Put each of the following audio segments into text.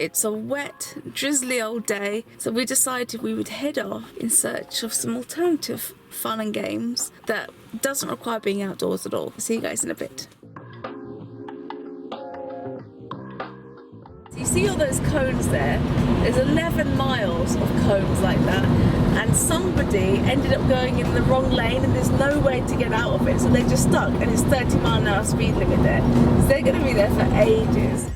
It's a wet, drizzly old day, so we decided we would head off in search of some alternative fun and games that doesn't require being outdoors at all. See you guys in a bit. So you see all those cones there? There's 11 miles of cones like that, and somebody ended up going in the wrong lane and there's no way to get out of it, so they're just stuck, and it's 30-mile-an-hour speed limit there. So they're going to be there for ages.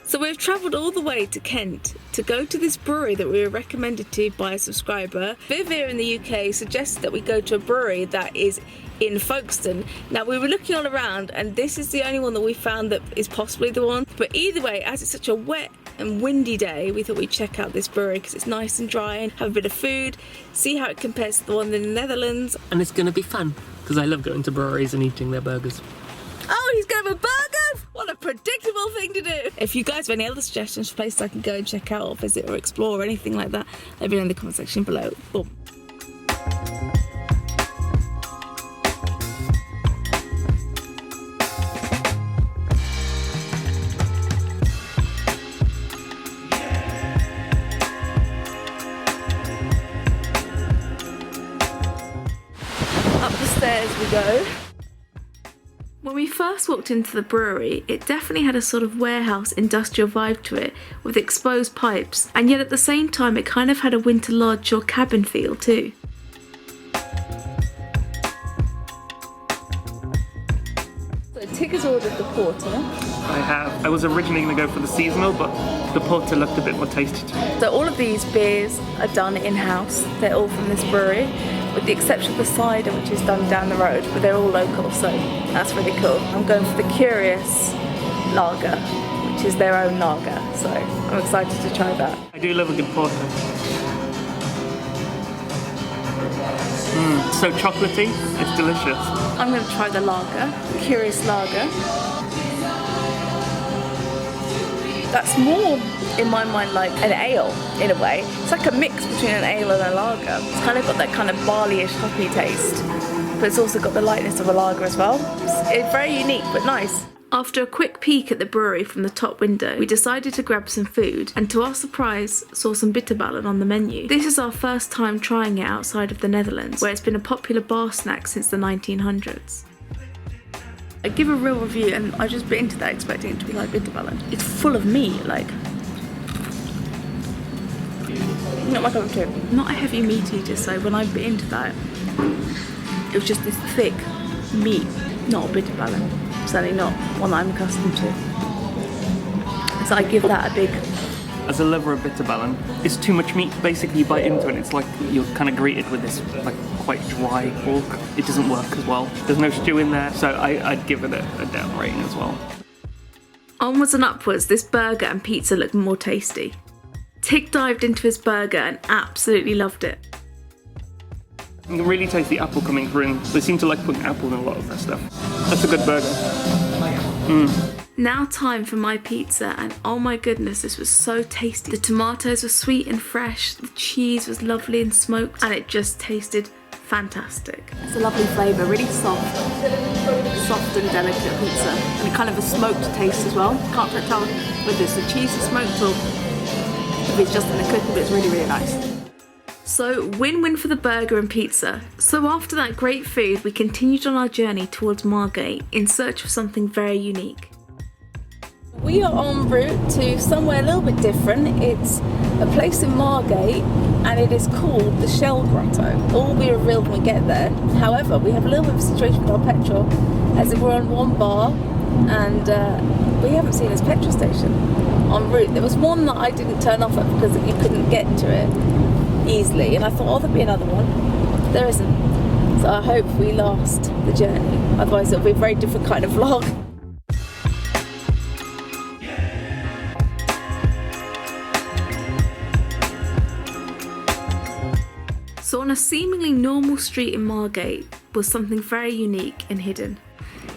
So we've travelled all the way to Kent to go to this brewery that we were recommended to by a subscriber. Viv here in the UK suggested that we go to a brewery that is in Folkestone. Now we were looking all around and this is the only one that we found that is possibly the one. But either way, as it's such a wet and windy day, we thought we'd check out this brewery because it's nice and dry and have a bit of food, see how it compares to the one in the Netherlands. And it's going to be fun because I love going to breweries and eating their burgers. Oh, he's going to have a burger? What a predictable thing to do. If you guys have any other suggestions for places I can go and check out or visit or explore or anything like that, let me know in the comment section below. Boom. Up the stairs we go. When we first walked into the brewery, it definitely had a sort of warehouse industrial vibe to it with exposed pipes, and yet at the same time it kind of had a winter lodge or cabin feel too. So Tig has ordered the porter. I have. I was originally going to go for the seasonal, but the porter looked a bit more tasty to me. So all of these beers are done in-house. They're all from this brewery, with the exception of the cider, which is done down the road, but they're all local, so that's really cool. I'm going for the Curious lager, which is their own lager, so I'm excited to try that. I do love a good porter. So chocolatey, it's delicious. I'm going to try the lager, the Curious lager. That's more, in my mind, like an ale, in a way. It's like a mix between an ale and a lager. It's kind of got that kind of barley-ish hoppy taste, but it's also got the lightness of a lager as well. It's very unique, but nice. After a quick peek at the brewery from the top window, we decided to grab some food, and to our surprise, saw some bitterballen on the menu. This is our first time trying it outside of the Netherlands, where it's been a popular bar snack since the 1900s. I give a real review and I just bit into that expecting it to be like bitterballen. It's full of meat, like. Not my cup of tea. Not a heavy meat eater, so when I bit into that, it was just this thick meat, not a bitterballen. Certainly not one that I'm accustomed to. So I give that a big. As a lover of bitterballen, it's too much meat. Basically, you bite into it, it's like you're kind of greeted with this like quite dry pork. It doesn't work as well. There's no stew in there, so I'd give it a down rating as well. Onwards and upwards, this burger and pizza looked more tasty. Tig dived into his burger and absolutely loved it. You can really taste the apple coming through, and they seem to like putting apple in a lot of their stuff. That's a good burger. Now time for my pizza, and oh my goodness, this was so tasty. The tomatoes were sweet and fresh, the cheese was lovely and smoked, and it just tasted fantastic. It's a lovely flavour, really soft and delicate pizza, and kind of a smoked taste as well. Can't tell whether it's the cheese is smoked or if it's just in the cooking, but it's really, really nice. So win-win for the burger and pizza. So after that great food, we continued on our journey towards Margate in search of something very unique. We are en route to somewhere a little bit different. It's a place in Margate and it is called the Shell Grotto. All will be revealed when we get there. However, we have a little bit of a situation with our petrol, as if we're on one bar and we haven't seen this petrol station en route. There was one that I didn't turn off at because you couldn't get to it easily, and I thought, oh, there'll be another one. There isn't. So I hope we last the journey, otherwise it'll be a very different kind of vlog. So on a seemingly normal street in Margate was something very unique and hidden.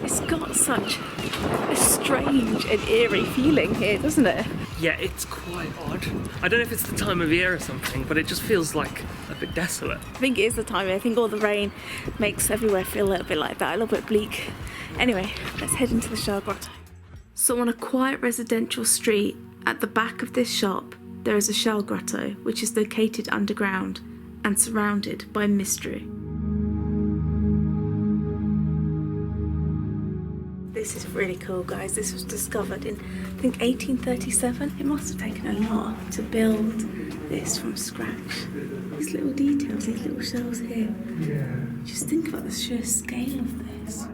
It's got such a strange and eerie feeling here, doesn't it? Yeah, it's quite odd. I don't know if it's the time of year or something, but it just feels like a bit desolate. I think it is the time of year. I think all the rain makes everywhere feel a little bit like that, a little bit bleak. Anyway, let's head into the Shell Grotto. So on a quiet residential street, at the back of this shop, there is a shell grotto, which is located underground and surrounded by mystery. This is really cool, guys. This was discovered in, I think, 1837. It must have taken a lot to build this from scratch. These little details, these little shells here. Just think about the sheer scale of this.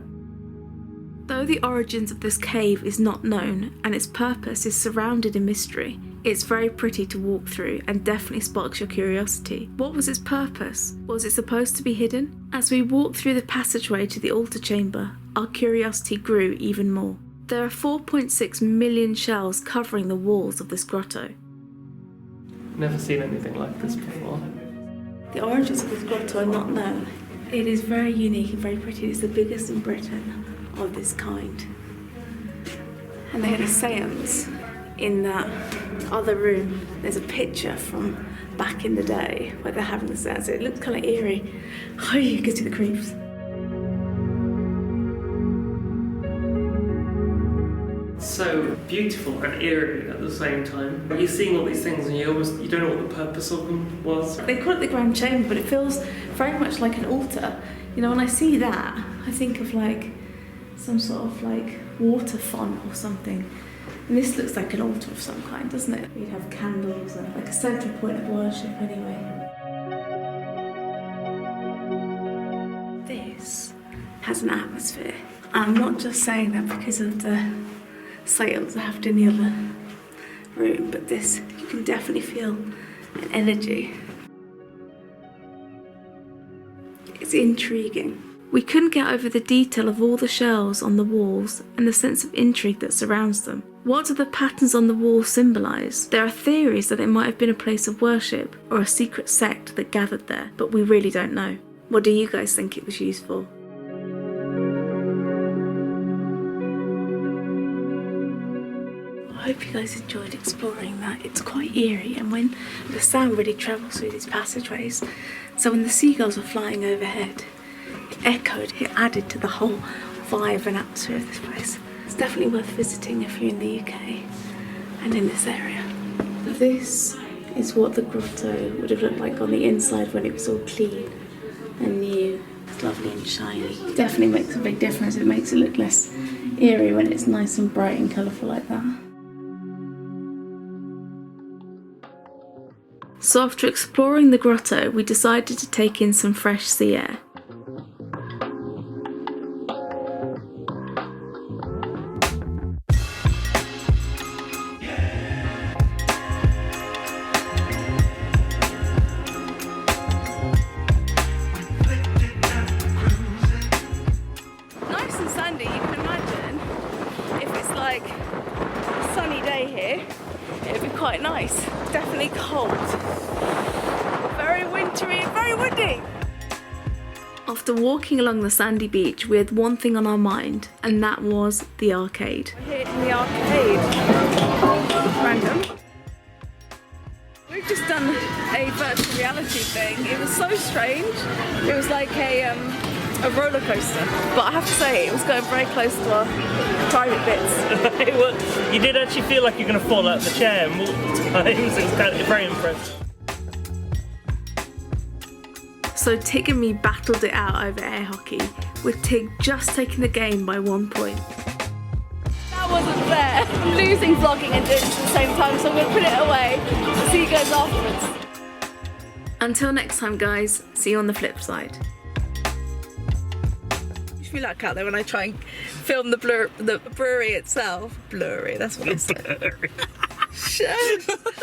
Though the origins of this cave is not known and its purpose is surrounded in mystery, it's very pretty to walk through and definitely sparks your curiosity. What was its purpose? Was it supposed to be hidden? As we walked through the passageway to the altar chamber, our curiosity grew even more. There are 4.6 million shells covering the walls of this grotto. Never seen anything like this before. The origins of this grotto are not known. It is very unique and very pretty. It's the biggest in Britain of this kind. And they had a seance in that other room. There's a picture from back in the day where they're having the seance. It looks kind of eerie. Oh, you can see the creeps. So beautiful and eerie at the same time. You're seeing all these things and you don't know what the purpose of them was. They call it the Grand Chamber, but it feels very much like an altar. You know, when I see that, I think of like some sort of like water font or something. And this looks like an altar of some kind, doesn't it? You'd have candles and like a central point of worship anyway. This has an atmosphere. I'm not just saying that because of the sales I have in the other room, but this, you can definitely feel an energy. It's intriguing. We couldn't get over the detail of all the shells on the walls and the sense of intrigue that surrounds them. What do the patterns on the walls symbolise? There are theories that it might have been a place of worship or a secret sect that gathered there, but we really don't know. What do you guys think it was used for? I hope you guys enjoyed exploring that. It's quite eerie, and when the sound really travels through these passageways, so when the seagulls were flying overhead, it echoed, it added to the whole vibe and atmosphere of this place. It's definitely worth visiting if you're in the UK and in this area. This is what the grotto would have looked like on the inside when it was all clean and new. It's lovely and shiny. It definitely makes a big difference. It makes it look less eerie when it's nice and bright and colourful like that. So after exploring the grotto, we decided to take in some fresh sea air. Nice and sandy, you can imagine if it's like a sunny day here, it would be quite nice. It's definitely cold. Very wintry, very windy. After walking along the sandy beach, we had one thing on our mind, and that was the arcade. We're here in the arcade. Random. We've just done a virtual reality thing. It was so strange. It was like a roller coaster, but I have to say it was going very close to our private bits. You did actually feel like you're going to fall out of the chair multiple times. It was kind of very impressive. So Tig and me battled it out over air hockey, with Tig just taking the game by 1 point. That wasn't fair. Losing vlogging and doing this at the same time, so I'm going to put it away. I'll see you guys afterwards. Until next time, guys, see you on the flip side. Wish me luck out there when I try and film the brewery itself. Blurry, that's what it's said. Shut up.